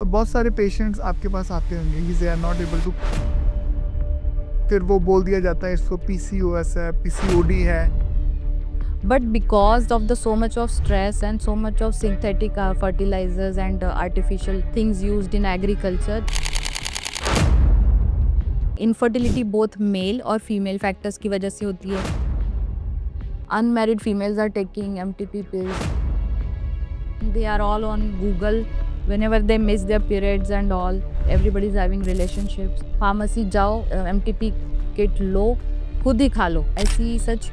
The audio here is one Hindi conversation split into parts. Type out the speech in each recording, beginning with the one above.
बहुत सारे पेशेंट्स आपके पास आते होंगे कि they are not able to, फिर वो बोल दिया जाता है इसको पीसीओएस है, पीसीओडी है। But because of the so much of stress and so much of synthetic fertilizers and artificial things used in agriculture, infertility both male और female factors की वजह से होती है. Unmarried females are taking MTP pills. They are all on Google. Whenever they miss their periods and all, everybody is having relationships. Pharmacy जाओ, MTP kit लो, खुद ही खा लो. ऐसी such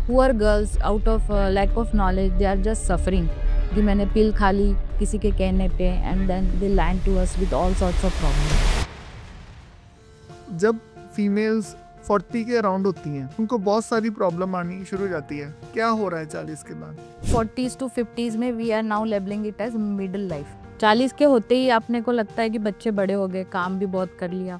poor girls out of lack of knowledge, they are just suffering. कि मैंने पिल खा ली किसी के कहने पे, and then they land to us with all sorts of problems. जब फीमेल्स 40 के अराउंड होती हैं उनको बहुत सारी प्रॉब्लम आनी शुरू हो जाती है। क्या हो रहा है 40 के बाद? 40s to 50s में we are now labeling it as middle life. 40 के होते ही अपने को लगता है कि बच्चे बड़े हो गए, काम भी बहुत कर लिया.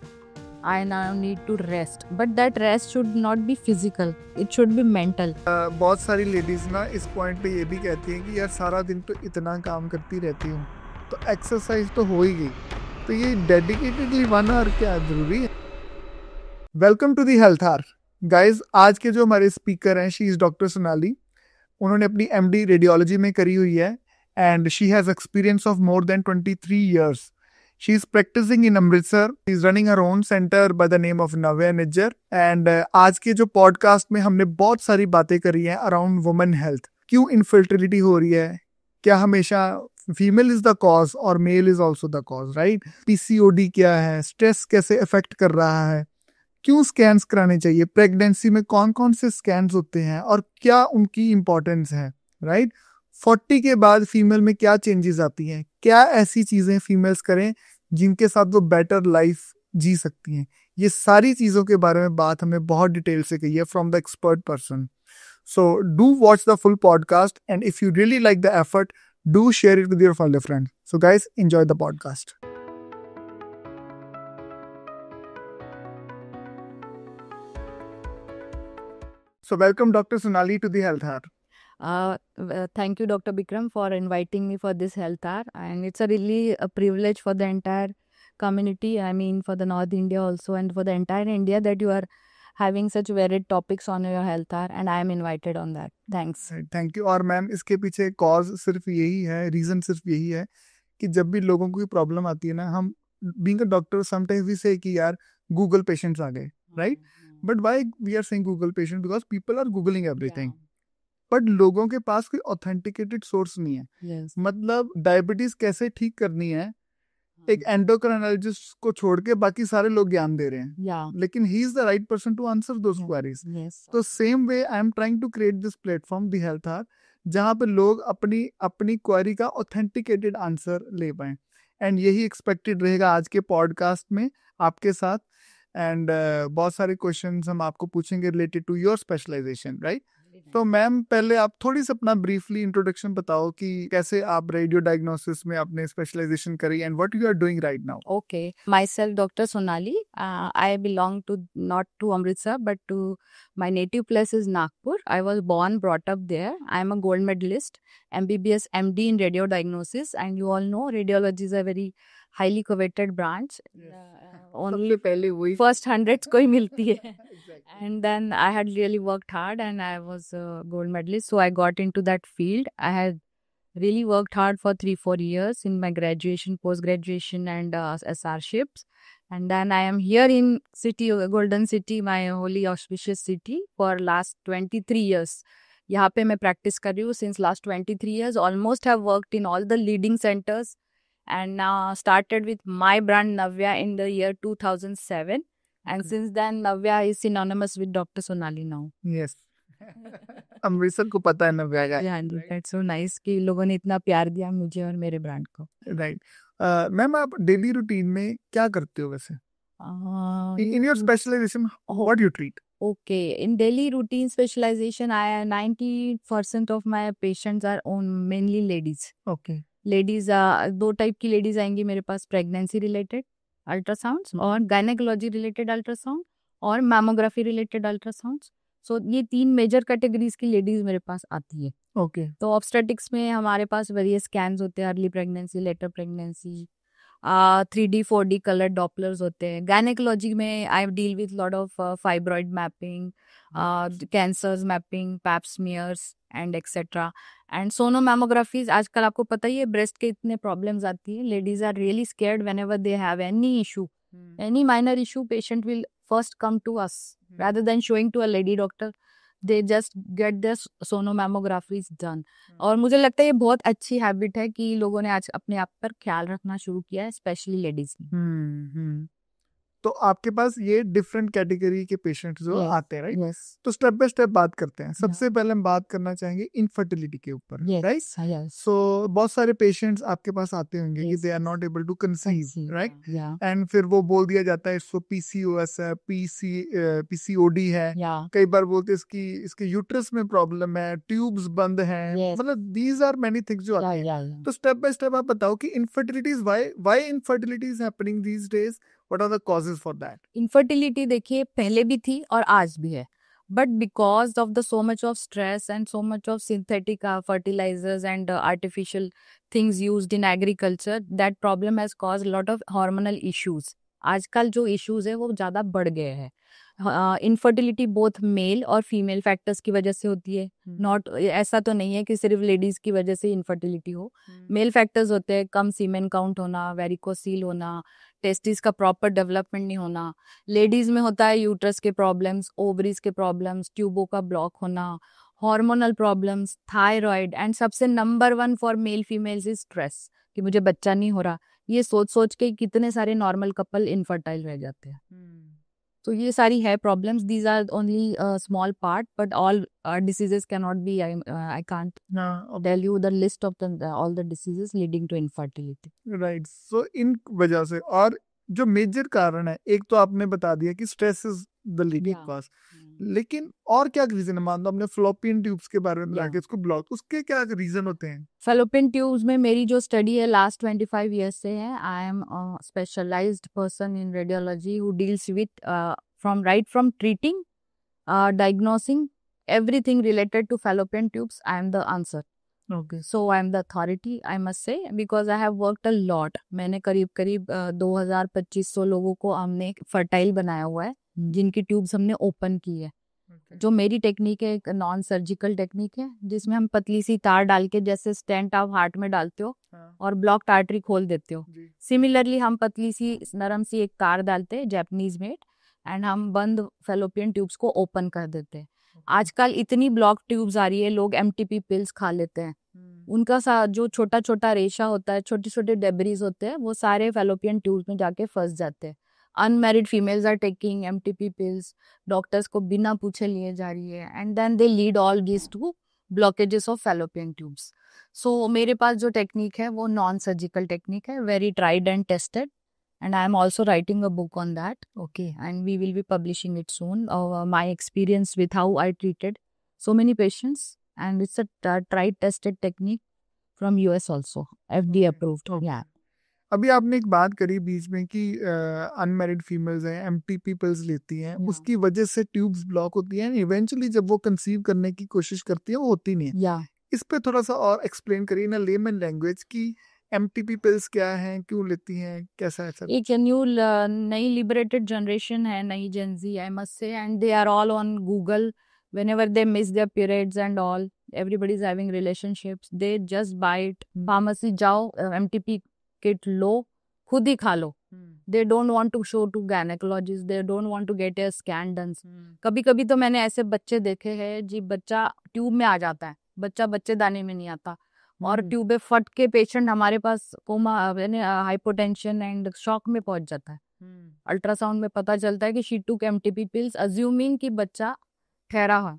I now need to rest, but that rest should not be physical, it should be mental. बहुत सारी लेडीज ना इस पॉइंट पे ये भी कहती हैं कि यार सारा दिन तो इतना काम करती रहती हूँ, तो एक्सरसाइज तो हो ही गई, तो ये डेडिकेटेडली 1 आवर क्या जरूरी है? Welcome to the health hour guys. आज के जो हमारे स्पीकर हैं, शी इज़ डॉक्टर सोनाली। उन्होंने अपनी MD रेडियोलॉजी में करी हुई है and she has experience of more than 23 years. She is practicing in Amritsar. She is running her own center by the name of Navya Nijjar. And आज के जो पॉडकास्ट में हमने बहुत सारी बातें करी हैं अराउंड वुमेन हेल्थ। क्यों इनफर्टिलिटी हो रही है, क्या हमेशा फीमेल इज द कॉज और male is also the cause, right? PCOD क्या है, स्ट्रेस कैसे इफेक्ट कर रहा है, क्यों स्कैन्स कराने चाहिए, प्रेगनेंसी में कौन कौन से स्कैन्स होते हैं और क्या उनकी इंपॉर्टेंस है, राइट? 40 के बाद फीमेल में क्या चेंजेस आती हैं, क्या ऐसी चीजें फीमेल्स करें जिनके साथ वो बेटर लाइफ जी सकती हैं। ये सारी चीजों के बारे में बात हमने बहुत डिटेल से कही है from the expert person. So do watch the full podcast and if you really like the effort, do share it with your family friend. So guys, enjoy the podcast. So welcome Dr. Sonali to the Health Hour. Thank you, Dr. Bikram, for inviting me for this health hour, and it's a really a privilege for the entire community. I mean, for the North India also, and for the entire India, that you are having such varied topics on your health hour, and I am invited on that. Thanks. Thank you. और मैम, इसके पीछे कॉज सिर्फ यही है, रीजन सिर्फ यही है कि जब भी लोगों को प्रॉब्लम आती है ना, हम being a doctor sometimes we say कि यार गूगल पेशेंट्स आ गए, right? But why we are saying Google patient? Because people are googling everything, but लोगों के पास कोई ऑथेंटिकेटेड सोर्स नहीं है। Yes. मतलब डायबिटीज कैसे ठीक करनी है, एक एंडोक्राइनोलॉजिस्ट को छोड़ के बाकी सारे लोग ज्ञान दे रहे हैं, Yeah. लेकिन he is the right person to answer those queries. Yes. तो same way I am trying to create this platform the health hour, जहाँ पे लोग अपनी अपनी क्वेरी का ऑथेंटिकेटेड आंसर ले पाए, एंड यही एक्सपेक्टेड रहेगा आज के पॉडकास्ट में आपके साथ। एंड बहुत सारे क्वेश्चंस हम आपको पूछेंगे related to your specialisation, right? तो मैम, पहले आप थोड़ी सी अपना ब्रीफली इंट्रोडक्शन बताओ कि कैसे आप रेडियो डायग्नोसिस में अपने स्पेशलाइजेशन करी and what you are doing right now. Okay, myself Dr. Sonali. I belong to not to Amritsar but to my native place is Nagpur. I was born, brought up there. I am a gold medalist, MBBS, MD in radio diagnosis, and you all know radiology is a very highly coveted branch. Only पहले वही first hundreds को ही मिलती है. And then I had really worked hard, and I was a gold medalist, so I got into that field. I had really worked hard for 3-4 years in my graduation, post-graduation, and SRships. And then I am here in city, Golden City, my holy auspicious city, for last 23 years. यहाँ पे मैं practice कर रही हूँ since last 23 years. Almost have worked in all the leading centers, and now started with my brand Navya in the year 2007. And Okay. since then, Navya is synonymous with Dr. Sonali now. Yes Amritsar को पता है ना व्यागा, हाँ जी, that's so nice कि लोगों ने इतना प्यार दिया मुझे और मेरे ब्रांड को. राइट? मैम, आप डेली रूटीन में क्या करते हो वैसे? In your specialisation what you treat? Okay, in daily routine specialization, 90% of my patients are mainly ladies. Okay, Ladies, दो टाइप की लेडीज आएंगी मेरे पास, प्रेगनेंसी रिलेटेड अल्ट्रासाउंड्स और गायनेकोलॉजी रिलेटेड अल्ट्रासाउंड और मैमोग्राफी रिलेटेड अल्ट्रासाउंड्स. सो ये 3 मेजर कैटेगरीज की लेडीज मेरे पास आती है. ओके, तो ऑब्स्टेटिक्स में हमारे पास वेरियस स्कैन्स होते हैं, early pregnancy, later pregnancy, 3D 4D colour dopplers होते हैं। गायनेकोलॉजी में I deal with lot of fibroid mapping, cancers mapping, pap smears and etcetera. And sonomammographies आजकल आपको पता ही है, ब्रेस्ट के इतने प्रॉब्लम्स आती है, ladies are really scared whenever they have any issue, any minor issue, patient will first come to us rather than showing to a lady doctor. They just get their sonomammographies done. और मुझे लगता है ये बहुत अच्छी हैबिट है कि लोगों ने आज अपने आप पर ख्याल रखना शुरू किया है, स्पेशली लेडीज ने। तो आपके पास ये डिफरेंट कैटेगरी के पेशेंट्स जो Yes, आते हैं, राइट? yes, तो स्टेप बाय स्टेप बात करते हैं। सबसे पहले हम बात करना चाहेंगे इनफर्टिलिटी के ऊपर, राइट? yes, yes. सो बहुत सारे पेशेंट्स आपके पास आते होंगे कि Yes, they are not able to conceive, Conceive, right? yeah, and फिर वो बोल दिया जाता है इसको पीसीओएस है, पीसीओडी है, yeah, कई बार बोलते हैं इसके यूट्रस में प्रॉब्लम है, ट्यूब्स बंद हैं, Yes. मतलब दीज आर मेनी थिंग्स जो आते yeah, हैं। yeah. तो स्टेप बाय स्टेप आप बताओ कि infertility is why infertility is happening these days, what are the causes for that? Infertility देखिए पहले भी थी और आज भी है, but because of the so much of stress and so much of synthetic fertilisers and artificial things used in agriculture, that problem has cause lot of hormonal issues. आजकल जो इश्यूज है वो ज़्यादा बढ़ गए हैं। इनफर्टिलिटी बोथ मेल और फीमेल फैक्टर्स की वजह से होती है, नॉट ऐसा तो नहीं है कि सिर्फ लेडीज की वजह से इनफर्टिलिटी हो। मेल फैक्टर्स होते हैं, कम सीमेन काउंट होना, वेरिकोसील होना, टेस्टिस का प्रॉपर डेवलपमेंट नहीं होना। लेडीज में होता है यूट्रस के प्रॉब्लम्स, ओवरीज के प्रॉब्लम्स, ट्यूबों का ब्लॉक होना, हार्मोनल प्रॉब्लम्स, थायराइड, एंड सबसे number 1 for male females is stress, कि मुझे बच्चा नहीं हो रहा। ये सोच सोच के कितने सारे नॉर्मल कपल इनफर्टाइल रह जाते हैं। तो ये सारी है problems, these are only small part, but all diseases can not be, I can't tell you the list of all the diseases leading to infertility. Right, so इन वजह से, और जो मेजर कारण है, एक तो आपने बता दिया कि stress is the leading Yeah. Cause, लेकिन और क्या रीजन है? मान लो हमने फ्लोपियन ट्यूब्स के बारे में बताया Yeah. कि इसको ब्लॉक, उसके क्या रीजन होते हैं? फेलोपियन ट्यूब्स में मेरी जो स्टडी है लास्ट 25 ईयर्स से है। I am specialised person in radiology who deals with from treating, diagnosing, everything related to fallopian tubes. I am the answer. Okay, So I am the authority, I must say, because I have worked a lot. मैंने करीब 2000-2500 लोगों को हमने फर्टाइल बनाया हुआ है, जिनकी ट्यूब्स हमने ओपन की है। जो मेरी टेक्निक है एक नॉन सर्जिकल टेक्निक है, जिसमें हम पतली सी तार डाल के, जैसे स्टेंट आप हार्ट में डालते हो और ब्लॉक्ड आर्टरी खोल देते हो, सिमिलरली हम पतली सी नरम सी एक तार डालते हैं, जैपनीज मेड, एंड हम बंद फेलोपियन ट्यूब्स को ओपन कर देते हैं। आजकल इतनी ब्लॉक ट्यूब्स आ रही है, लोग एमटीपी पिल्स खा लेते हैं, उनका जो छोटा छोटा रेशा होता है, छोटे छोटे डेबरीज होते हैं, वो सारे फेलोपियन ट्यूब्स में जाके फंस जाते हैं। Unmarried females are taking MTP pills, doctors को बिना पूछे लिए जा रही है, and then they lead all this to blockages of fallopian tubes. So मेरे पास जो टेक्निक है वो नॉन सर्जिकल टेक्निक है, very tried and tested, and I am also writing a book on that. Okay, and we will be publishing it soon. My experience with how I treated so many patients, and it's a tried tested technique from US also, FDA approved. Okay. Yeah. अभी आपने एक बात करी बीच में कि अनमैरिड फीमेल्स हैं, एमटीपी पिल्स लेती हैं, Yeah. उसकी वजह से ट्यूब्स ब्लॉक होती हैं, इवेंचुअली जब वो कंसीव करने की कोशिश करती है वो होती नहीं है। Yeah. इस पे थोड़ा सा और एक्सप्लेन करिए ना लेमन लैंग्वेज की, एमटीपी पिल्स क्या हैं, क्यों लेती हैं, कैसा है सब? एक न्यू नई लिबरेटेड जनरेशन है, नई Gen Z, I must say, and they are all on Google. whenever they miss their periods and all, everybody's having relationships, they just buy it, pharmacy जाओ, MTP kit लो, खुद ही खा लो। they don't want to show to gynecologist, they don't want to get a scan done. कभी कभी तो मैंने ऐसे बच्चे देखे हैं जी, बच्चा ट्यूब में आ जाता है, बच्चा बच्चेदानी में नहीं आता, और ट्यूबे फट के पेशेंट हमारे पास कोमा यानी हाइपोटेंशन एंड शॉक में पहुंच जाता है। अल्ट्रासाउंड में पता चलता है कि शी टूक एमटीपी पिल्स अज्यूमिंग कि बच्चा ठहरा है,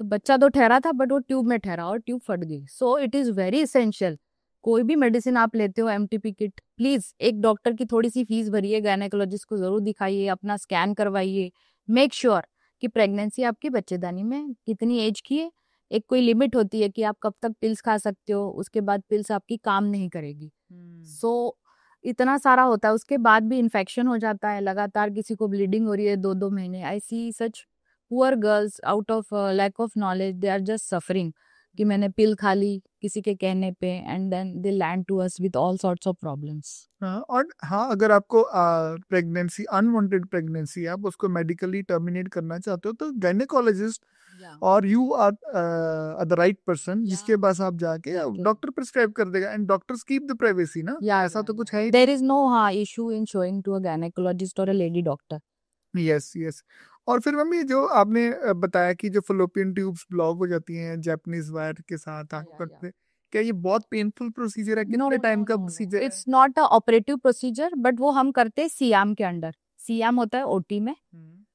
तो बच्चा तो ठहरा था बट वो ट्यूब में ठहरा और ट्यूब फट गई। So it is very essential, कोई भी मेडिसिन आप लेते हो एमटीपी किट, प्लीज एक डॉक्टर की थोड़ी सी फीस भरिए, गायनेकोलॉजिस्ट को जरूर दिखाइए, अपना स्कैन करवाइए, मेक श्योर कि प्रेगनेंसी आपकी बच्चेदानी में कितनी एज की है। एक कोई लिमिट होती है कि आप कब तक पिल्स खा सकते हो, उसके बाद पिल्स आपकी काम नहीं करेगी। सो इतना सारा होता है, उसके बाद भी इन्फेक्शन हो जाता है, लगातार किसी को ब्लीडिंग हो रही है 2-2 महीने। I see such poor girls out of lack of knowledge, they are just suffering. कि मैंने पिल खा ली किसी के कहने पे, and then they land to us with all sorts of problems. हाँ, और हाँ, अगर आपको प्रेगनेंसी, अनवांटेड प्रेगनेंसी, आप उसको मेडिकली टर्मिनेट करना चाहते हो तो गायनेकोलॉजिस्ट और you are the right person जिसके पास आप जाके डॉक्टर प्रिस्क्राइब कर देगा, and doctors keep the privacy ना, ऐसा तो कुछ है ही. There is no issue in showing to a gynaecologist और a lady doctor. Yes yes. और फिर मम्मी जो आपने बताया कि जो फलोपियन ट्यूब्स ब्लॉक हो जाती हैं जैपनीज वायर के साथ आपको करते, क्या ये बहुत पेनफुल प्रोसीजर है? कितने टाइम का प्रोसीजर है? It's not a operative procedure, but वो हम करते हैं सियाम के अंडर. सियाम होता है ओटी में,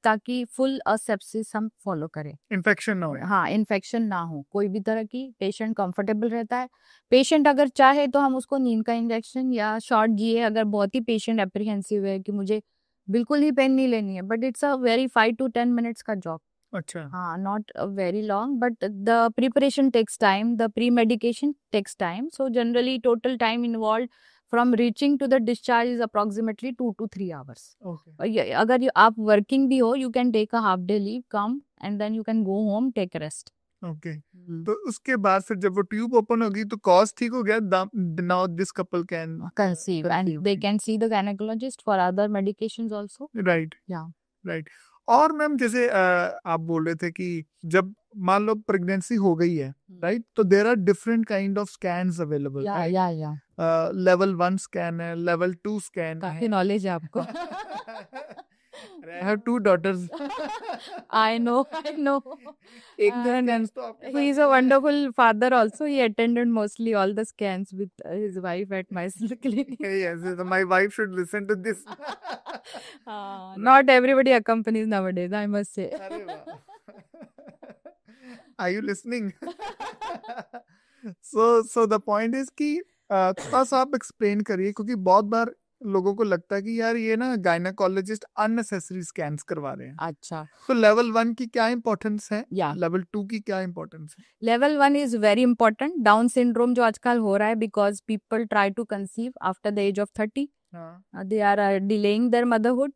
ताकि फुल सेप्सिस हम फॉलो करें, इन्फेक्शन ना हो. हाँ, इन्फेक्शन ना हो कोई भी तरह की, पेशेंट कंफर्टेबल रहता है. पेशेंट अगर चाहे तो हम उसको नींद का इंजेक्शन या शॉर्ट दिए, अगर बहुत ही पेशेंट एप्रीहेंसिव है कि मुझे बिल्कुल ही पेन नहीं लेनी है, but it's a very 5 to 10 minutes का जॉब. अच्छा. हाँ, not very long, but the preparation takes time, the pre medication takes time. So generally total time involve from reaching to the discharge is approximately 2 to 3 hours. Okay. अगर आप वर्किंग भी हो, you can take a half day leave, come and then you can go home, take rest. Okay. तो उसके बाद फिर जब वो ट्यूब ओपन होगी तो कॉज ठीक हो गया, now this couple can conceive and they can see the gynecologist for other medications also. Right. Yeah. Right. और मैम जैसे आप बोल रहे थे कि जब मान लो प्रेगनेंसी हो गई है, राइट, तो there are different kind of scans available. या लेवल 1 स्कैन है, लेवल 2 स्कैन है. काफी नॉलेज है आपको. I have 2 daughters. I know. एक scans तो आपके He is a wonderful father also. He attended mostly all the scans with his wife at my clinic. Yes, so my wife should listen to this. Not everybody accompanies nowadays, I must say. अरे वाह. Are you listening? So the point is कि थोड़ा सा आप एक्सप्लेन करिए, क्योंकि बहुत बार लोगों को लगता है कि यार ये ना गायनेकोलॉजिस्ट अननेसेसरी स्कैन्स करवा रहे हैं. अच्छा, तो लेवल 1 की क्या इंपॉर्टेंस है, या लेवल 2 की क्या इंपॉर्टेंस है? Level 1 is very important. Down syndrome जो आजकल हो रहा है, because people try to conceive after the age of 30, they are delaying their motherhood.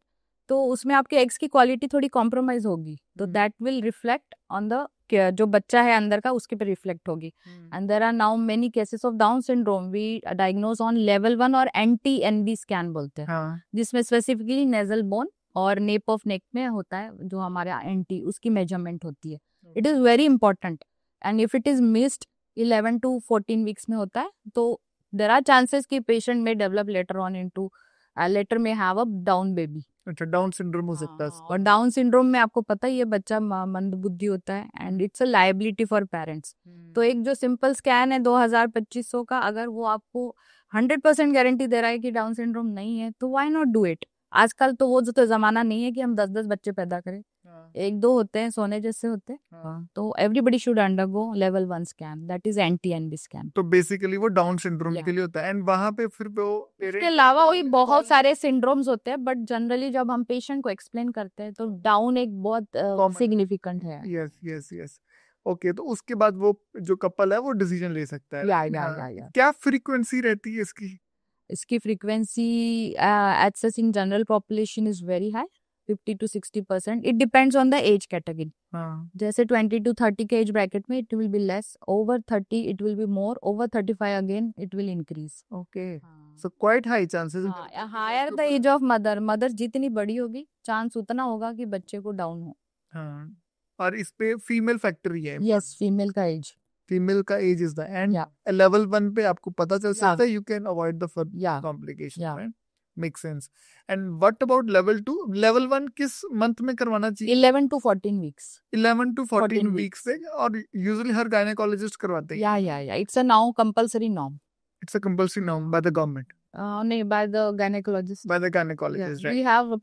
तो उसमें आपके एग्स की क्वालिटी थोड़ी कॉम्प्रोमाइज होगी, तो that will reflect on the जो बच्चा है अंदर का, उसके पे रिफ्लेक्ट होगी. And there are now many cases of Down syndrome we diagnose on level 1 और NT-NB स्कैन बोलते हैं, जिसमें स्पेसिफिकली नेजल बोन और नेप ऑफ नेक में होता है जो हमारा NT, उसकी मेजरमेंट होती है. It is very important, and if it is missed 11 to 14 weeks में होता है, तो देयर आर चांसेस कि पेशेंट में develop later on into later में हैव अ डाउन बेबी. अच्छा, डाउन सिंड्रोम हो सकता है. और डाउन सिंड्रोम में आपको पता ही है, बच्चा मंद बुद्धि होता है, and it's a liability for parents. तो एक जो सिंपल स्कैन है 2000-2500 का, अगर वो आपको 100% गारंटी दे रहा है कि डाउन सिंड्रोम नहीं है, तो व्हाई नॉट डू इट. आजकल तो वो जो तो जमाना नहीं है कि हम 10-10 बच्चे पैदा करें. 1-2 होते हैं, सोने जैसे होते हैं. तो everybody should undergo level 1 scan, that is NT-NB scan. तो बेसिकली वो डाउन सिंड्रोम के लिए होता है, एंड वहां पे फिर वो इसके अलावा वही बहुत सारे सिंड्रोम्स होते हैं, बट जनरली जब हम पेशेंट को एक्सप्लेन करते हैं तो डाउन एक बहुत सिग्निफिकेंट है. यस. ओके, तो उसके बाद वो जो कपल है वो डिसीजन ले सकता है. या क्या फ्रीक्वेंसी रहती है इसकी frequency excess in general population is very high, 50 to 60%. It depends on the age category. जैसे 20 to 30 के एज ब्रैकेट में it will be less, over 30 it will be more, over 35 again it will increase. Okay, so quite high chances. Higher the age of mother जितनी बड़ी होगी, चांस उतना होगा कि बच्चे को डाउन हो. और इस पे फीमेल फैक्टर ही है. यस, फीमेल का age is the end. Level 1 पे आपको पता चल सकता है, you can avoid the complication, right? Make sense. And what about level 2? Level 1 किस मंथ में करवाना चाहिए? 11 to 14 वीक्स. 11 to 14 वीक्स से, और यूजुअली हर गायनेकोलॉजिस्ट करवाते हैं. या it's a now compulsory norm. It's a compulsory norm by the government. No, by the gynecologist. By the gynecologist, right? We have a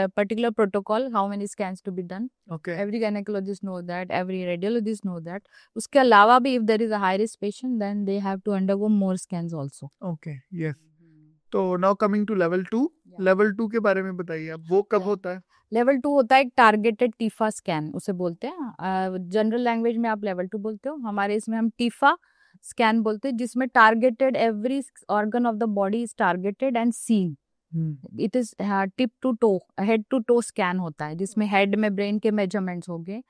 particular protocol how many scans to be done. Okay. Every gynecologist know that. Every radiologist know that. उसके अलावा भी if there is a high risk patient, then they have to undergo more scans also. Okay. Yes. तो now coming to level 2. Level 2 के बारे में बताइए आप, वो कब होता है? लेवल 2 होता है एक टारगेटेड टीफा स्कैन, उसे बोलते हैं. जनरल लैंग्वेज में आप लेवल 2 बोलते हो, हमारे इसमें हम टीफा स्कैन बोलते हैं, जिसमें targeted every organ of the body is targeted and seen. It is tip to toe, head to toe scan होता है, जिसमें हेड में ब्रेन के मेजरमेंट्स हो गए,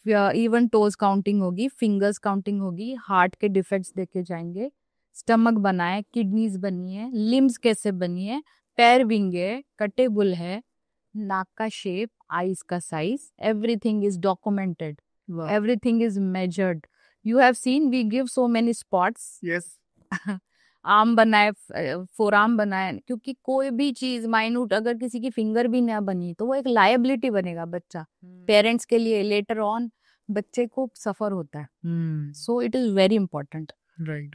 इवन टोज काउंटिंग होगी, फिंगर्स काउंटिंग होगी, हार्ट के डिफेक्ट्स देखे जाएंगे, स्टमक बना है, किडनीज बनी है, लिम्स कैसे बनी है, पैर विंगे, कटे बुल है, नाक का शेप, आईज का size, everything is documented, everything is measured. You have seen we give so many spots. Yes. Arm बनाए, फोर आर्म बनाए, क्योंकि कोई भी चीज माइन्यूट अगर किसी की फिंगर भी ना बनी तो वो एक लायबिलिटी बनेगा बच्चा पेरेंट्स के लिए. लेटर ऑन बच्चे को सफर होता है. So it is very important. Right.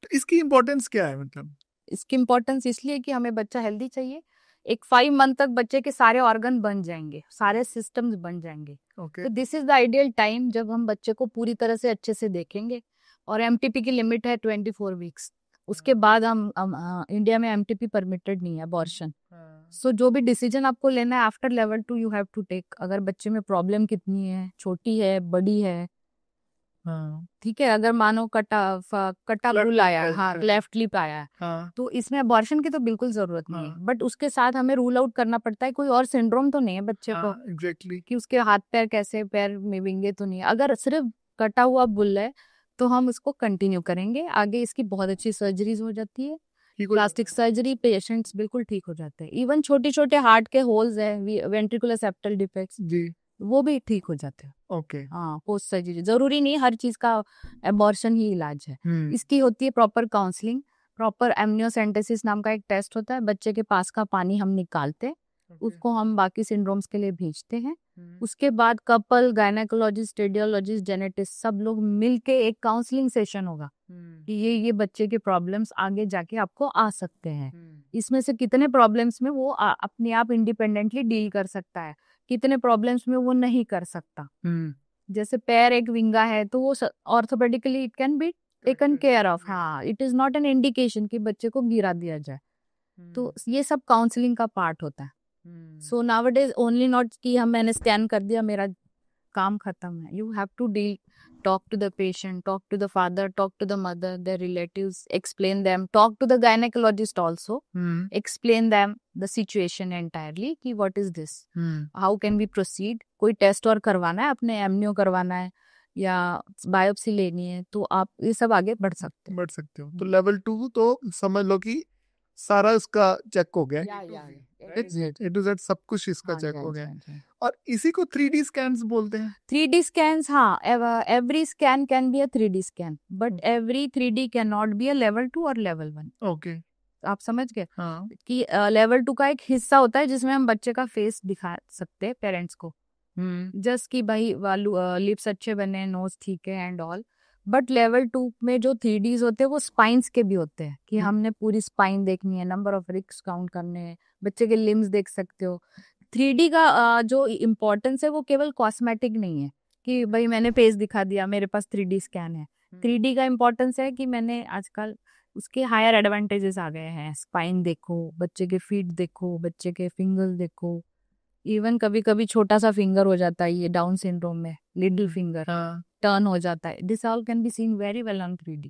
तो इसकी इम्पोर्टेंस क्या है? मतलब इसकी इम्पोर्टेंस इसलिए कि हमें बच्चा हेल्दी चाहिए. एक 5 मंथ तक बच्चे के सारे ऑर्गन बन जाएंगे, सारे सिस्टम्स बन जाएंगे. ओके. तो this is the ideal time जब हम बच्चे को पूरी तरह से अच्छे से देखेंगे. और एमटीपी की लिमिट है 24 वीक्स. उसके बाद हम इंडिया में एमटीपी परमिटेड नहीं है, अबॉर्शन. सो जो भी डिसीजन आपको लेना है after level 2 you have to take. अगर बच्चे में प्रॉब्लम कितनी है, छोटी है, बड़ी है, ठीक है. अगर मानो कटा बुल आया है, हाँ, लेफ्ट लिप आया है, तो इसमें अबॉर्शन की तो बिल्कुल जरूरत नहीं है. बट उसके साथ हमें रूल आउट करना पड़ता है कोई और सिंड्रोम तो नहीं है बच्चे को. एग्जैक्टली. कि उसके हाथ पैर कैसे, पैर में विंगे तो नहीं है. अगर सिर्फ कटा हुआ बुल है तो हम उसको कंटिन्यू करेंगे आगे. इसकी बहुत अच्छी सर्जरीज हो जाती है, प्लास्टिक सर्जरी, पेशेंट्स बिल्कुल ठीक हो जाते हैं. इवन छोटे छोटे हार्ट के होल्स है, वेंट्रिकुलर सेप्टल डिफेक्ट्स, जी, वो भी ठीक हो जाते हैं. ओके. हाँ, पोस्ट सर्जरी जरूरी नहीं हर चीज का एबॉर्शन ही इलाज है. इसकी होती है प्रॉपर काउंसलिंग. प्रॉपर एमनियोसेंटेसिस नाम का एक टेस्ट होता है. बच्चे के पास का पानी हम निकालते हैं, उसको हम बाकी सिंड्रोम्स के लिए भेजते हैं. उसके बाद कपल, गायनेकोलॉजिस्ट, रेडियोलॉजिस्ट, जेनेटिस्ट सब लोग मिलके एक काउंसलिंग सेशन होगा कि ये बच्चे के प्रॉब्लम्स आगे जाके आपको आ सकते हैं. इसमें से कितने प्रॉब्लम्स में वो अपने आप इंडिपेंडेंटली डील कर सकता है, कितने प्रॉब्लम्स में वो नहीं कर सकता. जैसे पैर एक विंगा है तो वो orthopaedically it can be taken care of. हाँ, it is not an indication कि बच्चे को गिरा दिया जाए. तो ये सब काउंसलिंग का पार्ट होता है. सो नाउअडेज ओनली नॉट कि मैंने स्कैन कर दिया मेरा काम खत्म है. You have to deal, talk to the patient, talk to the father, talk to the mother, their relatives, explain them, talk to the gynecologist also, explain them the situation entirely कि what is this, how can we proceed. कोई टेस्ट और करवाना है, अपने एमनियो करवाना है या बायोप्सी लेनी है, तो आप ये सब आगे बढ़ सकते हो. तो लेवल 2 तो समझ लो कि सारा उसका चेक हो गया. ए टू जेड सब कुछ इसका चेक हो गया. और इसी को 3D स्कैन्स बोलते हैं. 3D scans, हाँ, every scan can be a 3D scan, but every 3D cannot be a level 2 और level 1. ओके. आप समझ गए हाँ. कि लेवल 2 का एक हिस्सा होता है जिसमें हम बच्चे का फेस दिखा सकते हैं पेरेंट्स को, जस्ट कि भाई लिप्स अच्छे बने, नोज ठीक है एंड ऑल. बट लेवल 2 में जो 3Ds होते हैं वो स्पाइन्स के भी होते हैं कि हमने पूरी स्पाइन देखनी है, नंबर ऑफ रिक्स काउंट करने हैं, बच्चे के लिम्स देख सकते हो. 3D का जो इम्पोर्टेंस है वो केवल कॉस्मेटिक नहीं है कि भाई मैंने फेस दिखा दिया, मेरे पास 3D स्कैन है. 3D का इम्पोर्टेंस है कि मैंने आजकल उसके हायर एडवांटेजेस आ गए हैं. स्पाइन देखो, बच्चे के फीट देखो, बच्चे के फिंगर्स देखो. इवन कभी कभी छोटा सा फिंगर हो जाता है, ये डाउन सिंड्रोम में लिटिल फिंगर टर्न हो जाता है. This all can be seen very well on 3D.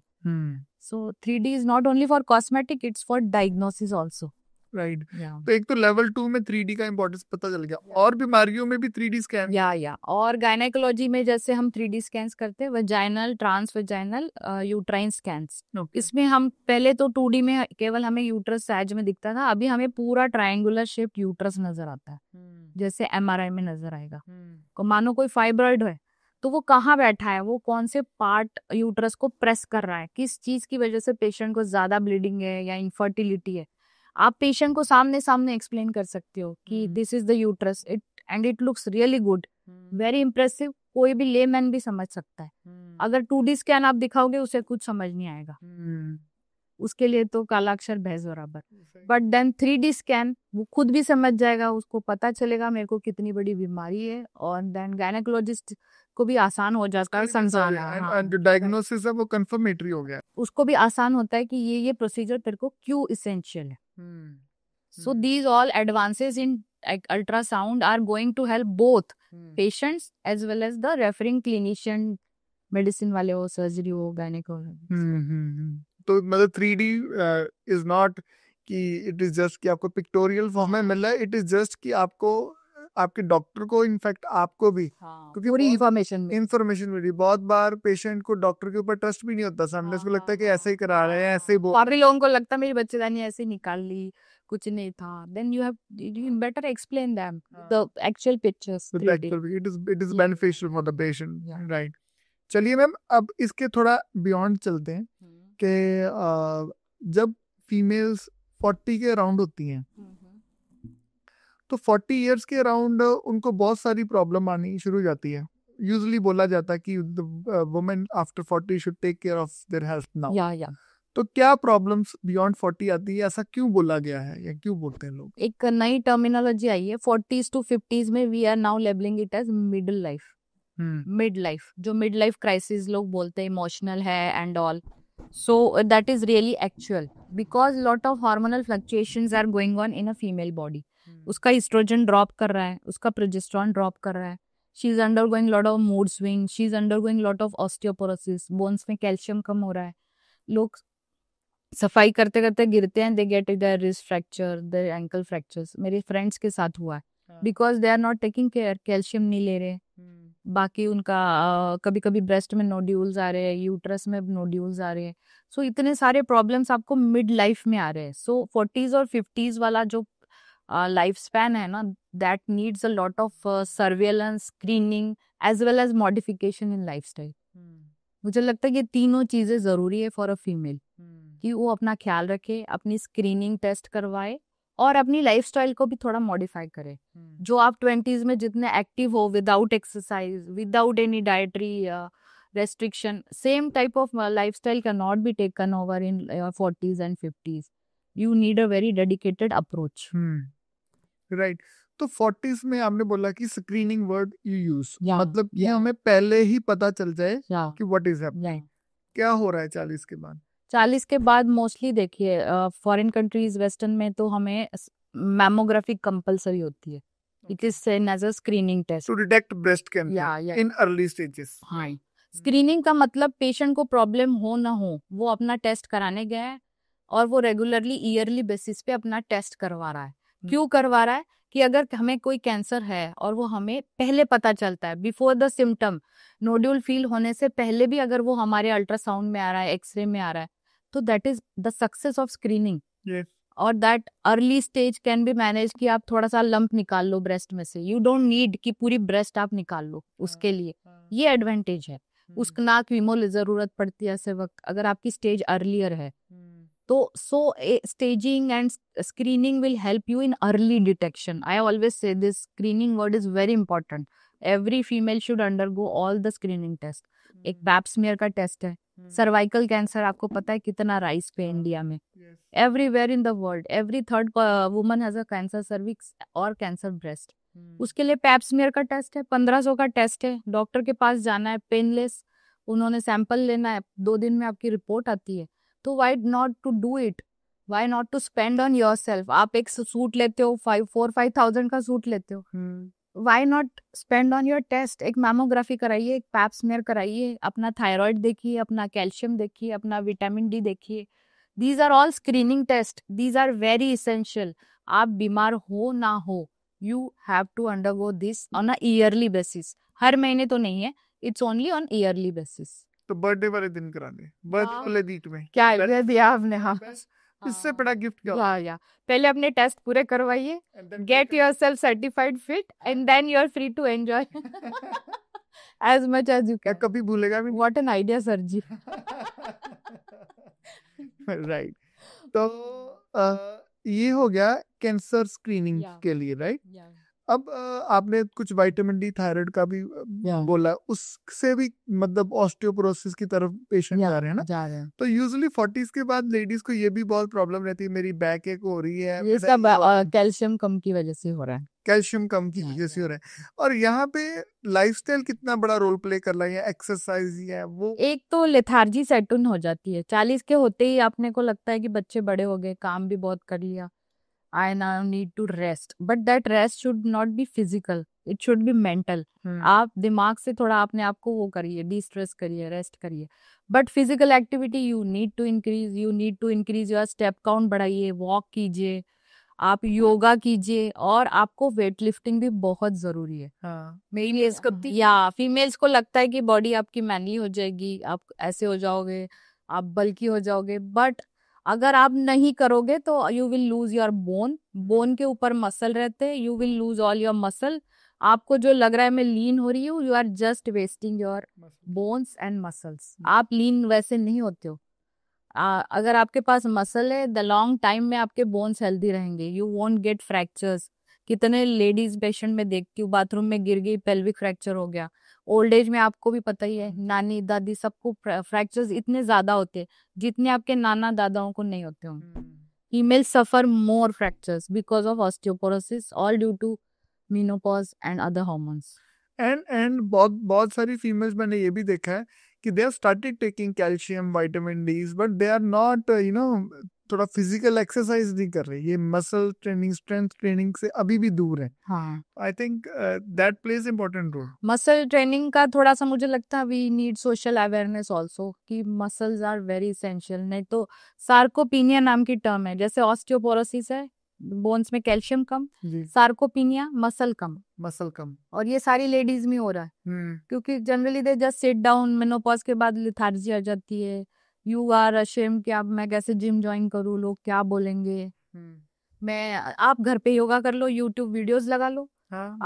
So 3D is not only for cosmetic, it's for diagnosis also. Right. तो एक तो लेवल 2 में 3D का इम्पोर्टेंस पता चल गया. और बीमारियों में भी 3D स्कैन. और गायनेकोलॉजी में जैसे हम 3D स्कैन्स करते हैं, vaginal, transvaginal, uterine scans. इसमें हम पहले तो 2D में केवल हमें यूट्रस साइज में दिखता था, अभी हमें पूरा ट्रायंगुलर शेप्ड यूट्रस नजर आता है, जैसे MRI में नजर आएगा. मानो कोई फाइब्रॉइड है तो वो कहाँ बैठा है, वो कौन से पार्ट यूट्रस को प्रेस कर रहा है, किस चीज की वजह से पेशेंट को ज्यादा ब्लीडिंग है या इनफर्टिलिटी है. आप पेशेंट को सामने सामने एक्सप्लेन कर सकते हो कि this is the uterus, it and it looks really good, very impressive. कोई भी लेमैन भी समझ सकता है. अगर 2D स्कैन आप दिखाओगे उसे कुछ समझ नहीं आएगा, उसके लिए तो काला अक्षर भैंस बराबर. बट देन 3D स्कैन वो खुद भी समझ जाएगा, उसको पता चलेगा मेरे को कितनी बड़ी बीमारी है. और देन गायनेकोलॉजिस्ट को भी आसान हो जाता है समझाना. एंड जो डायग्नोसिस है वो कंफर्मेटरी हो गया, उसको भी आसान होता है कि ये प्रोसीजर तेरे को क्यों इसेंशियल है. So these all advances in ultrasound are going to help both patients as well as the referring clinician, medicine वाले हो, सर्जरी हो, गायनेकोलॉजिस्ट. तो मतलब 3D इज नॉट कि इट इज जस्ट कि आपको पिक्टोरियल फॉर्म में मिल रहा है. इट इज जस्ट कि आपको आपके डॉक्टर को, इनफैक्ट आपको भी, क्योंकि पूरी इंफॉर्मेशन इन्फॉर्मेशन मिली। बहुत बार पेशेंट को डॉक्टर के ऊपर ट्रस्ट भी नहीं होता, सामने उसको लगता है कि ऐसे ही करा रहे हैं, ऐसे ही बोल। काफी लोगों को लगता है मेरी बच्चेदानी ऐसे ही निकाल ली, कुछ नहीं था। Then you better explain them the actual pictures. It is beneficial for the patient, right. चलिए मैम, अब इसके थोड़ा बियॉन्ड चलते हैं कि जब फीमेल्स 40 के अराउंड होती हैं, तो 40 इयर्स के अराउंड उनको बहुत सारी प्रॉब्लम आनी शुरू हो जाती है। यूजुअली बोला जाता है कि women after 40 should take care of their health now. या तो क्या प्रॉब्लम्स बियॉन्ड 40 आती है, ऐसा क्यों बोला गया है या क्यों बोलते हैं लोग? एक नई टर्मिनोलॉजी आई है 40s to 50s में, we are now labelling it as middle life. Mid life, जो मिड लाइफ क्राइसिस लोग बोलते हैं, इमोशनल है and all. So that is really actual because lot of hormonal fluctuations are going on in a female body. उसका एस्ट्रोजन ड्रॉप कर रहा है, उसका प्रोजेस्टेरॉन ड्रॉप कर रहा है, she is undergoing lot of mood swing, she is undergoing lot of osteoporosis, bones में कैल्शियम कम हो रहा है, लोग सफाई करते करते गिरते हैं, they get their wrist fracture, their ankle fractures. मेरे फ्रेंड्स के साथ हुआ है because they are not taking care, calcium नहीं ले रहे। बाकी उनका कभी कभी ब्रेस्ट में नोड्यूल्स आ रहे हैं, यूट्रस में नोड्यूल्स आ रहे हैं। सो इतने सारे प्रॉब्लम्स आपको मिड लाइफ में आ रहे हैं। सो 40s और 50s वाला जो लाइफ स्पैन है ना, that needs a lot of surveillance, screening as well as modification in lifestyle. मुझे लगता है ये तीनों चीजें जरूरी है फॉर अ फीमेल, कि वो अपना ख्याल रखे, अपनी स्क्रीनिंग टेस्ट करवाए और अपनी लाइफस्टाइल को भी थोड़ा मॉडिफाई करे। जो आप 20s में जितने एक्टिव हो, without exercise, without any dietary restriction, same type of lifestyle cannot be taken over in 40s and 50s. You need a very dedicated approach. Right. तो 40s में आपने बोला कि screening word you use, Yeah, मतलब कि yeah. हमें पहले ही पता चल जाए Yeah, कि व्हाट इज हैपनिंग, right. क्या हो रहा है 40 के बाद। 40 के बाद मोस्टली देखिए फॉरेन कंट्रीज, वेस्टर्न में तो हमें मैमोग्राफी कंपलसरी होती है। It is seen as a screening test to detect breast Yeah, cancer yeah. In early stages. हाँ, स्क्रीनिंग का मतलब पेशेंट को प्रॉब्लम हो ना हो, वो अपना टेस्ट कराने गया है और वो रेगुलरली ईयरली बेसिस पे अपना टेस्ट करवा रहा है। क्यों करवा रहा है? कि अगर हमें कोई कैंसर है और वो हमें पहले पता चलता है, before the symptom, nodule feel होने से पहले भी अगर वो हमारे अल्ट्रासाउंड में आ रहा है, एक्सरे में आ रहा है, तो that is the success of screening. और that early stage can be manage, कि आप थोड़ा सा लंप निकाल लो ब्रेस्ट में से, यू डोंट नीड कि पूरी ब्रेस्ट आप निकाल लो उसके लिए। ये एडवांटेज है। उसका ना कीमो जरूरत पड़ती है ऐसे वक्त, अगर आपकी स्टेज अर्लियर है तो। So staging and screening will help you in early detection. I always say this screening word is very important. Every female should undergo all the screening test. एक पैप स्मीयर का टेस्ट है। सर्वाइकल कैंसर आपको पता है कितना राइज पे इंडिया में, everywhere in the world every third woman has a cancer cervix और कैंसर ब्रेस्ट। उसके लिए पैप स्मीयर का टेस्ट है, 1500 का टेस्ट है। डॉक्टर के पास जाना है, पेनलेस, उन्होंने सैंपल लेना है, 2 दिन में आपकी रिपोर्ट आती है। तो why not to do it, why not to spend on yourself. आप एक सूट लेते हो, 4-5,000 का सूट लेते हो, why not spend on your test. एक मैमोग्राफी कराइए, एक पैप स्मीयर कराइए, अपना थायराइड देखिए, अपना कैल्शियम देखिए, अपना विटामिन डी देखिए। These are all screening test, these are very essential. आप बीमार हो ना हो, you have to undergo this on a yearly basis. हर महीने तो नहीं है, it's only on yearly basis. तो बर्थडे वाले दिन कराने, बर्थडे वाले दिन में क्या आइडिया दिया आपने। हाँ, इससे बड़ा गिफ्ट क्या? या पहले अपने टेस्ट पूरे करवाइए, get yourself certified fit and then you are free to enjoy as much as you क्या कैन। कभी भूलेगा भी? What an idea sir ji. Right. तो ये हो गया कैंसर स्क्रीनिंग के लिए, राइट। अब आपने कुछ विटामिन डी, थायराइड का भी बोला, उससे भी मतलब ऑस्टियोपोरोसिस की तरफ पेशेंट जा रहे हैं ना। जा रहे हैं। तो यूजुअली 40s के बाद लेडीज को ये भी बहुत प्रॉब्लम रहती है, मेरी बैक एक हो रही है, ये सब कैल्शियम कम की वजह से हो रहा है। कैल्शियम कम की वजह से हो रहा है। और यहाँ पे लाइफस्टाइल कितना बड़ा रोल प्ले कर रहा है, एक्सरसाइज है वो। एक तो लेथार्जी सेट इन हो जाती है 40 के होते ही। आपने को लगता है कि बच्चे बड़े हो गए, काम भी बहुत कर लिया, I now need to rest, but that rest should not be physical, it should be mental. आप दिमाग से थोड़ा अपने आप को वो करिए, डिस्ट्रेस करिए, रेस्ट करिए। But physical activity you need to increase, you need to increase your step count बढ़ाइए, वॉक कीजिए, आप योगा कीजिए, और आपको वेट लिफ्टिंग भी बहुत जरूरी है। हाँ मेल्स या फीमेल्स को लगता है कि बॉडी आपकी मैनली हो जाएगी, आप ऐसे हो जाओगे, आप बल्की हो जाओगे, बट अगर आप नहीं करोगे तो you will lose your bone के ऊपर मसल रहते हैं, you will lose all your muscle. आपको जो लग रहा है मैं लीन हो रही हूँ, you are just wasting your bones and muscles. आप लीन वैसे नहीं होते हो। अगर आपके पास मसल है, द लॉन्ग टाइम में आपके बोन्स हेल्दी रहेंगे, यू वोंट गेट फ्रैक्चर्स। कितने लेडीज पेशेंट में देखती हूँ बाथरूम में गिर गई, पेल्विक फ्रैक्चर हो गया। ओल्ड एज में आपको भी पता ही है, नानी दादी सबको फ्रैक्चर्स इतने ज्यादा होते हैं जितने आपके नाना दादाओं को नहीं होते होंगे। Female suffer more fractures because of osteoporosis, all due to menopause and other hormones. And बहुत बहुत सारी फीमेल्स मैंने ये भी देखा है कि they have started taking calcium vitamin Ds, but they are not थोड़ा फिजिकल एक्सरसाइज नहीं कर रही, ये मसल ट्रेनिंग स्ट्रेंथ ट्रेनिंग से अभी भी दूर है। हाँ, I think that plays important role. Muscle training का थोड़ा सा मुझे लगता है we need social awareness also, that muscles are very essential. नहीं तो सार्कोपीनिया नाम की टर्म है, जैसे ऑस्टियोपोरोसिस है, बोन्स में कैल्शियम कम, जी, सार्कोपीनिया मसल कम, मसल कम। और ये सारी लेडीज में हो रहा है। क्योंकि generally they just sit down, menopause के बाद लिथार्जी आ जाती है, यू आर अशेम कि अब मैं कैसे जिम ज्वाइन करूँ, लोग क्या बोलेंगे। आप घर पे योगा कर लो, यूट्यूब वीडियोस लगा लो, हाँ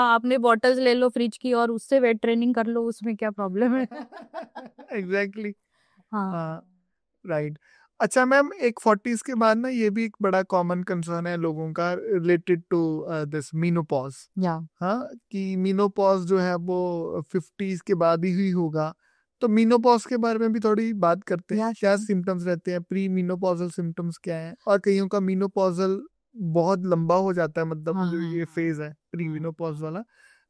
आपने बॉटल्स ले लो फ्रिज की और उससे वेट ट्रेनिंग कर लो, उसमें क्या प्रॉब्लम है। एग्जैक्टली। हाँ, हाँ, राइट। अच्छा मैम, एक 40s के बाद ना ये भी एक बड़ा कॉमन कंसर्न है लोगों का रिलेटेड टू दिस मीनोपॉज। या हाँ, कि मीनोपॉज जो है वो 50s के बाद ही होगा। तो मीनोपॉज के बारे में भी थोड़ी बात करते हैं। Yeah, क्या sure. सिम्टम्स रहते हैं, प्री मीनोपॉजल सिम्टम्स क्या हैं, और कईयों का मीनोपॉजल बहुत लंबा हो जाता है, मतलब हाँ, जो हाँ, ये फेज है प्री हाँ। मीनोपॉज वाला।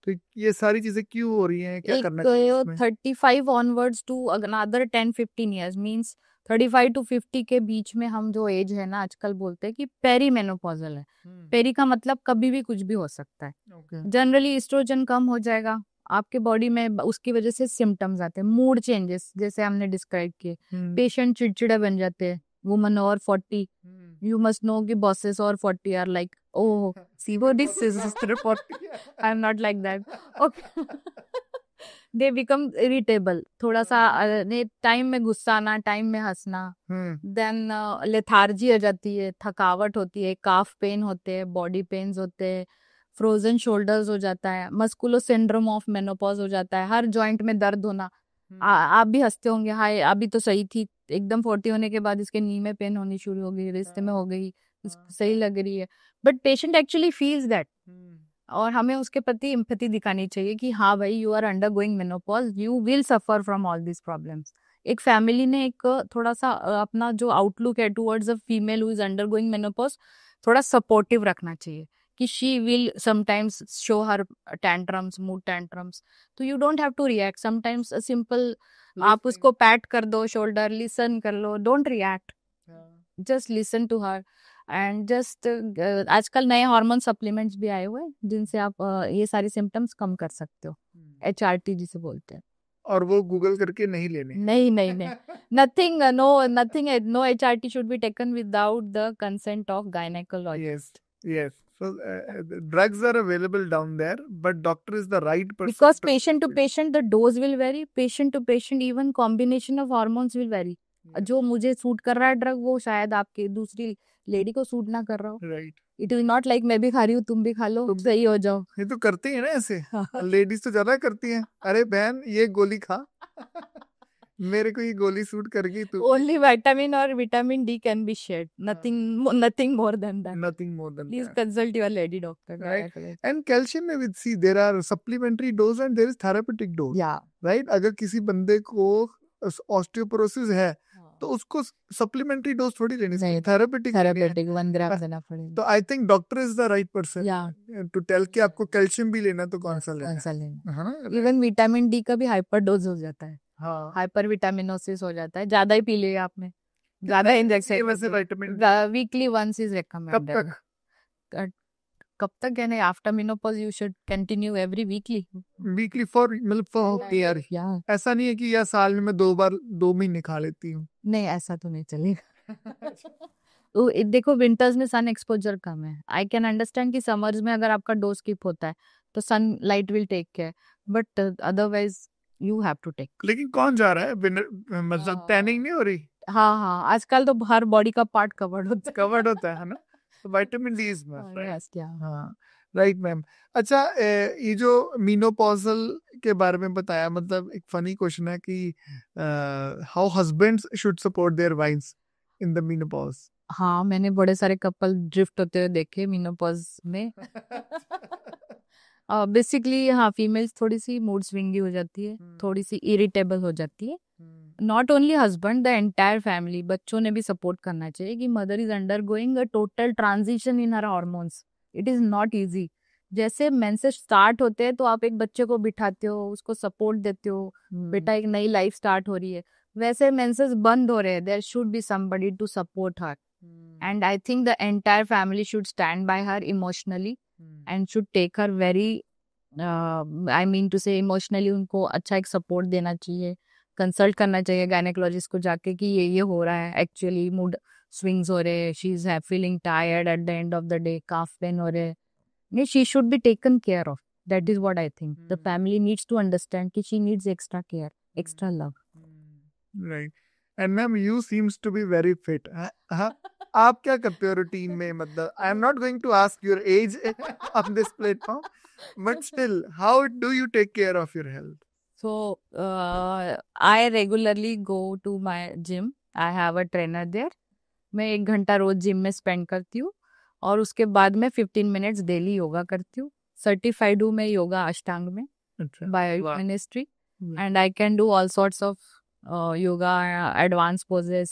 तो ये सारी चीजें क्यों हो रही हैं, क्या करना एक चाहिए इसमें? 35 onwards to another 10-15 years, means 35 to 50 के बीच में हम जो एज है ना, आजकल बोलते हैं कि पेरी मेनोपॉजल है। पेरी का मतलब कभी भी कुछ भी हो सकता है। ओके। जनरली एस्ट्रोजन कम हो जाएगा आपके बॉडी में, उसकी वजह से सिम्टम्स आते हैं, मूड चेंजेस जैसे हमने डिस्क्राइब किए, पेशेंट चिड़चिड़े बन जाते हैं, woman over 40, you must know कि bosses or 40 are like, oh, see what this is, sister 40. I'm not like that. Okay. They become irritable. थोड़ा सा टाइम में गुस्सा आना, टाइम में हंसना, देन लेथार्जी आ जाती है, थकावट होती है, काफ पेन होते हैं, बॉडी पेन्स होते हैं, फ्रोजन शोल्डर्स हो जाता है, मस्कुलो सिंड्रोम ऑफ मेनोपॉज हो जाता है, हर जॉइंट में दर्द होना। आप भी हंसते होंगे, हाय अभी तो सही थी, एकदम 40 होने के बाद इसके नी में पेन होनी शुरू हो गई, रिस्ट में हो गई, सही लग रही है, but patient actually feels that. और हमें उसके प्रति एम्पैथी दिखानी चाहिए कि हाँ भाई, you are undergoing menopause, you will suffer from all this problems. एक फैमिली ने एक थोड़ा सा अपना जो आउटलुक है towards a female who is undergoing menopause थोड़ा सपोर्टिव रखना चाहिए, कि she will sometimes show her tantrums, mood tantrums, तो you don't have to react. Sometimes simple आप उसको पैट कर दो शोल्डर, लिसन कर लो, don't react, just listen to her. And just आजकल नए हार्मोन सप्लीमेंट्स भी आए हुए हैं जिनसे आप ये सारी सिम्टम्स कम कर सकते हो, HRT जिसे बोलते हैं। और वो गूगल करके नहीं लेने। नहीं नहीं नहीं, nothing, no HRT should be taken without the consent of gynaecologist. Yes. So drugs are available down there, but doctor is the right person. Because patient to patient the dose will vary, patient to patient even combination of hormones will vary. जो मुझे सूट कर रहा है ड्रग, वो शायद आपके दूसरी लेडी को सूट ना कर रहा हो। Right. It is not like मैं भी खा रही हूँ तुम भी खा लो, तुम सही हो जाओ। ये तो करते हैं ना ऐसे, लेडीज तो ज्यादा करती हैं, अरे बहन ये गोली खा, मेरे को ये गोली सूट कर गई तो। ओनली विटामिन और vitamin D can be shared, nothing more than that. Nothing more than please that. Consult your lady doctor. Right. And calcium में भी see there are supplementary dose and there is therapeutic dose. या Right? अगर किसी बंदे को ऑस्टियोपोरोसिस है तो उसको सप्लीमेंट्री डोज थोड़ी लेनी चाहिए, थेरेपेटिक 1 ग्राम देना पड़ेगा। तो I think doctor is the right person या टू टेल कि आपको कैल्शियम भी लेना तो कौन सा लेना है ना। इवन विटामिन डी का भी हाइपर डोज हो जाता है, हाँ, हाइपर विटामिनोसिस हो जाता है, ज्यादा ही पी लिया आपने, ज्यादा इंजेक्शन। वैसे vitamin weekly once is recommended. कब तक यानी after menopause you should continue every weekly for मतलब फॉर ईयर। ऐसा नहीं है कि या साल में मैं 2 बार 2 महीने खा लेती हूँ, नहीं ऐसा तो नहीं चलेगा। तो देखो विंटर्स में सन एक्सपोजर कम है. आई कैन अंडरस्टैंड कि समर्स में अगर आपका डोज स्किप होता है तो sunlight will take care, but otherwise you have to take. लेकिन कौन जा रहा है मतलब टैनिंग नहीं हो रही? हाँ, आजकल तो हर बॉडी का पार्ट कवर्ड होता है. कवर्ड होता है ना, तो vitamin D is must, right? Yes, yeah. हाँ, राइट मैम. अच्छा, ये जो मीनोपॉजल के बारे में बताया, मतलब एक फनी क्वेश्चन है कि how husbands should support their wifes in the menopause. हाँ, मैंने बड़े सारे कपल ड्रिफ्ट होते हुए देखे मीनोपॉज में. बेसिकली हाँ, फीमेल्स थोड़ी सी मूड स्विंगी हो जाती है, थोड़ी सी इरिटेबल हो जाती है. Not only husband, the entire family. बच्चों ने भी सपोर्ट करना चाहिए कि mother is under going a total transition in her hormones. It is not easy. जैसे मेंसेस स्टार्ट होते हैं तो आप एक बच्चे को बिठाते हो, उसको सपोर्ट देते हो, बेटा एक नई लाइफ स्टार्ट हो रही है. वैसे मेंसेस बंद हो रहे हैं, there should be somebody to support her. And I think the entire family should stand by her emotionally and should take her very, I mean to say emotionally उनको अच्छा एक support देना चाहिए, कंसल्ट करना चाहिए गायनेकोलॉजिस्ट को जाके कि ये हो रहा है, एक्चुअली मूड स्विंग्स हो रहे हैं, she is feeling tired at the end of the day, calf pain हो रहे हैं. नहीं, she should be taken care of. That is what I think. The family needs to understand कि she needs extra care, extra love. Right. And ma'am you seems to be very fit. आप क्या करते हो रूटीन में? मतलब I am not going to ask your age on this platform, but still how do you take care of your health? So, I regularly go to my gym. I have a trainer there. मैं 1 घंटा रोज जिम में स्पेंड करती हूँ और उसके बाद मैं 15 मिनट्स डेली योगा करती हूँ. सर्टिफाइड हूँ मैं योगा अष्टांग में by ministry. And I can do all sorts of yoga, advanced poses,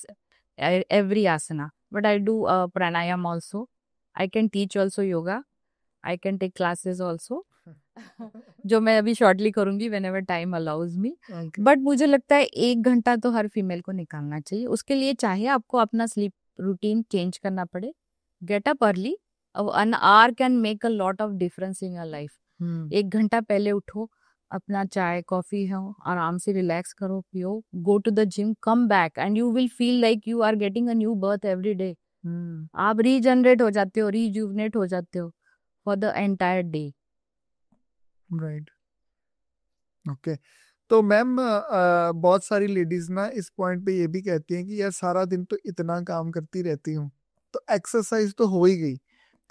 every asana. But I do pranayam also. I can teach also yoga. I can take classes also. जो मैं अभी शॉर्टली करूंगी whenever time allows me. But मुझे लगता है 1 घंटा तो हर फीमेल को निकालना चाहिए. उसके लिए चाहे आपको अपना स्लीप रूटीन चेंज करना पड़े, get up early. an hour can make a lot of difference in your life. 1 घंटा पहले उठो, अपना चाय कॉफी हो, आराम से रिलैक्स करो, पियो, go to the gym, come back and you will feel like you are getting a new birth every day. आप रीजनरेट हो जाते हो, रिजुवनेट हो जाते हो for the entire day. Right. Okay. तो मैम बहुत सारी लेडीज ना इस पॉइंट पे ये भी कहती हैं कि यार सारा दिन तो इतना काम करती रहती हूँ, तो एक्सरसाइज तो हो ही गई,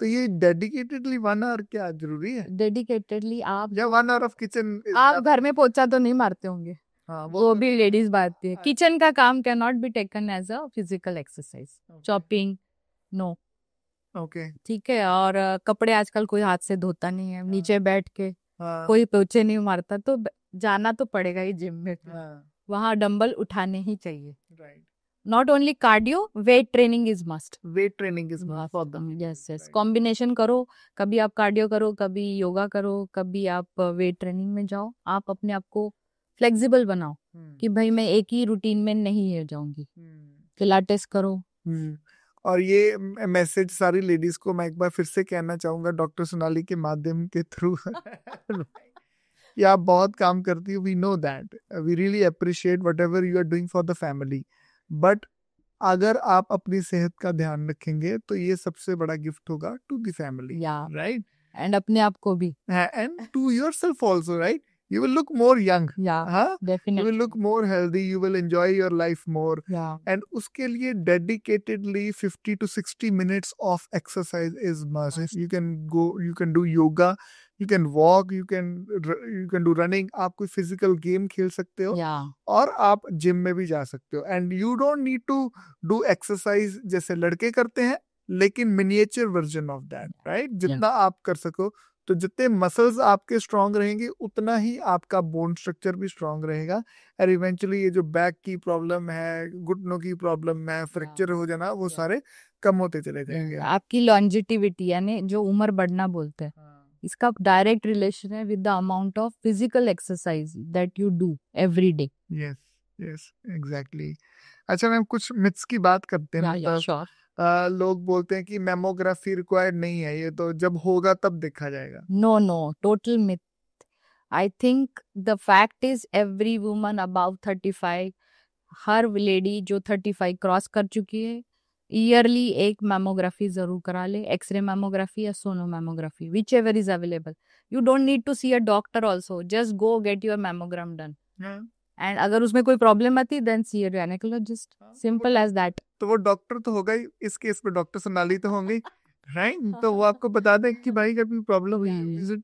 तो ये डेडिकेटेडली 1 आवर क्या जरूरी है? डेडिकेटेडली आप या 1 आवर ऑफ किचन? आप घर में पोछा तो नहीं मारते होंगे? हाँ, वो भी लेडीज बात है. किचन का काम can not be taken as a physical exercise. Chopping no. Okay. ठीक है. और कपड़े आजकल कोई हाथ से धोता नहीं है, नीचे बैठ के कोई पोछे नहीं मारता, तो जाना तो पड़ेगा ही जिम में. वहाँ डंबल उठाने ही चाहिए. Right. Not only cardio, weight training is must. Weight training is must for them. Yes. Combination करो, कभी आप कार्डियो करो, कभी योगा करो, कभी आप वेट ट्रेनिंग में जाओ. आप अपने आप को फ्लेक्सिबल बनाओ कि भाई मैं एक ही रूटीन में नहीं हो जाऊंगी. पिलाटेस करो. और ये मैसेज सारी लेडीज को मैं एक बार फिर से कहना चाहूंगा डॉक्टर सोनाली के माध्यम के थ्रू. ये आप बहुत काम करती हो, we know that, we really appreciate whatever you are doing for the family. But अगर आप अपनी सेहत का ध्यान रखेंगे तो ये सबसे बड़ा गिफ्ट होगा to the family, right? And अपने आप को भी, and to yourself also, right? You will look more young. Definitely. You will look more healthy. You will enjoy your life more. And उसके लिए dedicatedly 50 to 60 minutes of exercise is must. You can go, you can do yoga, you can walk, you can do running. आप कोई physical game खेल सकते हो. और आप जिम में भी जा सकते हो. And you don't need to do exercise जैसे लड़के करते हैं, लेकिन miniature version of that, right? जितना आप कर सको, तो जितने मसल्स आपके स्ट्रांग रहेंगे उतना ही आपका बोन स्ट्रक्चर भी स्ट्रांग रहेगा. और इवेंचुअली ये जो बैक की प्रॉब्लम है, घुटनों की प्रॉब्लम है, फ्रैक्चर हो जाना, वो सारे कम होते चले जाएंगे. आपकी लॉन्जिटिविटी यानी जो उम्र बढ़ना बोलते हैं, इसका डायरेक्ट रिलेशन है with the amount of physical exercise that you do every day. Yes, exactly. अच्छा मैम, कुछ मिथ्स की बात करते हैं. लोग बोलते हैं कि मैमोग्राफी रिक्वायर्ड नहीं है, ये तो जब होगा तब देखा जाएगा. No, total myth. I think the fact is every woman about 35, हर लेडी जो 35 क्रॉस कर चुकी है ईयरली एक मैमोग्राफी जरूर करा ले, एक्सरे मैमोग्राफी या sono mammography, whichever is available. You don't need to see a doctor also, just go get your mammogram done. And अगर उसमें कोई प्रॉब्लम आती then see a gynaecologist, simple as that. तो वो डॉक्टर तो होगा ही, इस केस में डॉक्टर सोनाली तो होंगे, राइट? तो वो आपको बता दें कि भाई कभी प्रॉब्लम हुई है, visit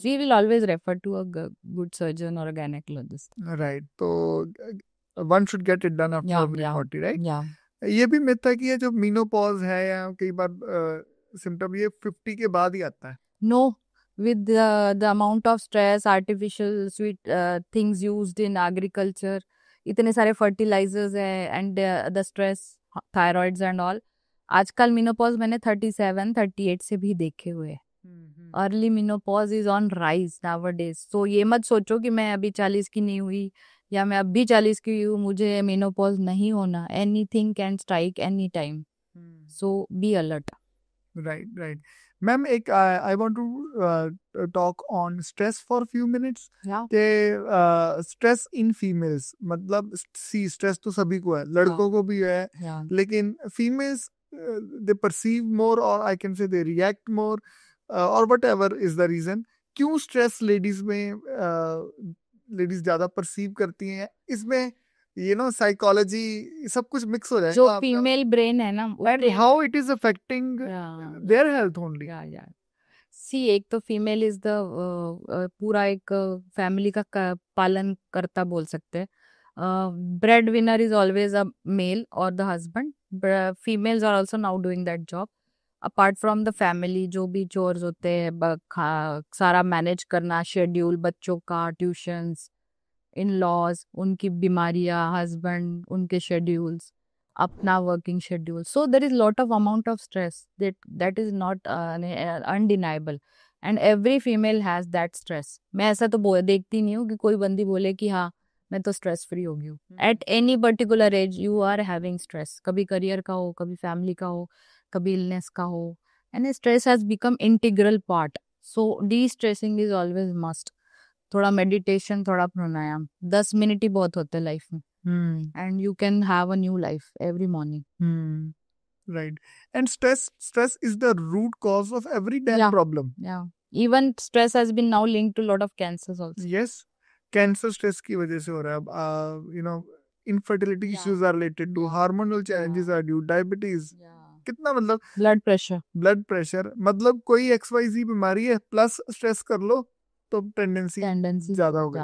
We will always refer to a good surgeon or a gynecologist. Right. तो one should get it done after 40, right? Yeah. ये भी मिथ है कि ये जो मीनोपॉज है या कई बार सिम्टम ये 50 के बाद ही आता है. No, with the amount of stress, artificial sweet things used in agriculture, इतने सारे fertilizers है and the stress, thyroids and all, आजकल menopause मैंने 37, 38 से भी देखे हुए हैं. Early menopause is on rise nowadays. So ये मत सोचो कि मैं अभी 40 की नहीं हुई या मैं अभी 40 की हूँ, मुझे menopause नहीं होना. Anything can strike any time. So be alert. Right. Ma'am, I want to talk on stress for a few minutes. Yeah. कि stress in females, मतलब stress तो सभी को है, लड़कों को भी है, Yeah. लेकिन females they perceive more, or I can say they react more, or whatever is the reason. क्यों stress ladies में ladies ज़्यादा perceive करती हैं? इसमें psychology सब कुछ mix हो जाएगा. जो फीमेल ब्रेन है ना, and how it is affecting their health only. सी, एक तो फीमेल इज द पूरा एक फैमिली का पालन करता बोल सकते हैं. Bread winner is always a male और the husband. Females are also now doing that job. Apart from the family जो भी चोर्स होते हैं, सारा मैनेज करना, शेड्यूल बच्चों का, ट्यूशंस, इन लॉज, उनकी बीमारियां, हस्बैंड, उनके शेड्यूल्स, अपना working schedule. So there is lot of amount of stress that is not undeniable and every female has that stress. मैं ऐसा तो देखती नहीं हूँ कि कोई बंदी बोले कि हाँ मैं तो स्ट्रेस फ्री हो गई हूँ. At any particular age you are having stress. कभी करियर का हो, कभी फैमिली का हो, कभी इलनेस का हो, and stress has become integral part. So D stressing is always must. थोड़ा मेडिटेशन, थोड़ा प्राणायाम, 10 मिनट ही बहुत होते हैं लाइफ में. And you can have a new life every morning. Right. And stress is the root cause of every damn problem. Yeah. Even stress has been now linked to a lot of cancers also. Yes. Cancer stress की वजह से हो रहा है. Infertility issues are related to, hormonal challenges are due, diabetes. कितना मतलब blood pressure मतलब कोई XYZ बीमारी है प्लस स्ट्रेस कर लो तो टेंडेंसी ज्यादा हो गई.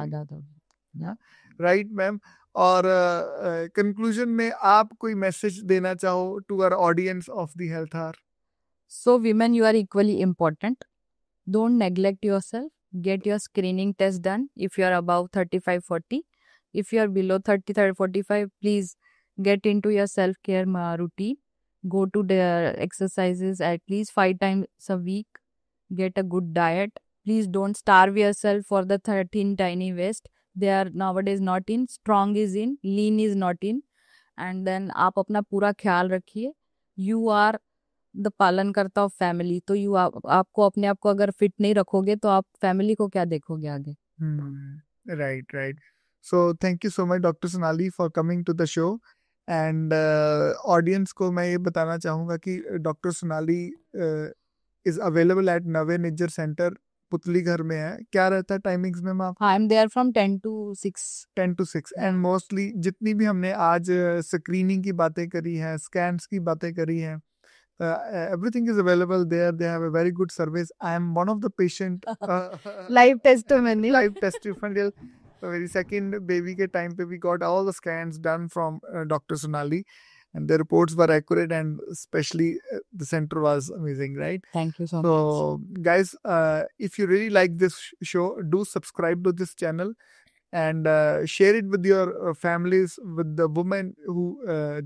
Right ma'am. और कंक्लूजन में आप कोई मैसेज देना चाहो to our audience of the health hour? So women, you are equally important. Don't neglect yourself. Get your screening test done if you are above 35-40. If you are below 30-45, please get into your self-care routine. Go to the exercises at least 5 times a week. Get a good diet. Please don't starve yourself for the 13 tiny waist. They are nowadays not in. Strong is in, lean is not in. And then आप अपना पूरा ख्याल रखिए. You are the पालन करता ऑफ फैमिली. तो आपको अपने आप को अगर फिट नहीं रखोगे तो आप फैमिली को क्या देखोगे आगे? Right. So thank you so much Dr. Sonali for coming to the show. And audience को मैं ये बताना चाहूँगा कि Dr. Sonali is available at Nave Nijjar Center, पुतली घर में है. क्या रहता है टाइमिंग्स में आप? I am there from 10 to 6. 10 to 6. And mostly जितनी भी हमने आज स्क्रीनिंग की बातें करी हैं, स्कैन्स की बातें करी हैं, everything is available there. They have a very good service. I am one of the patient. Live testimony. Live testimonial. The very second baby के time पे we got all the scans done from Dr. Sonali. And the reports were accurate, and especially the center was amazing, right? Thank you so much. So, guys, if you really like this show, do subscribe to this channel and share it with your families, with the women who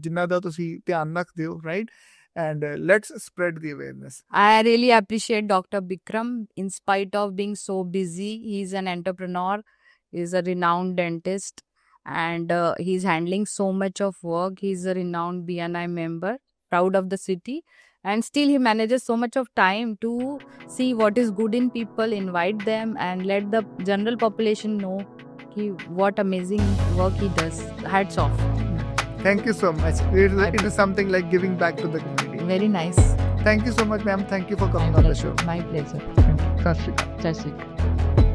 जिन्ना दा तुसी ध्यान रखदे हो, right? And let's spread the awareness. I really appreciate Dr. Bikram. In spite of being so busy, he's an entrepreneur, he's a renowned dentist, and he's handling so much of work. He's a renowned BNI member, proud of the city, and still he manages so much of time to see what is good in people, invite them, and let the general population know what amazing work he does. Hats off. Thank you so much. It is something like giving back to the community. Very nice. Thank you so much, ma'am. Thank you for coming on the show. My pleasure. Sat Shri Akal. Jai Shri Krishna.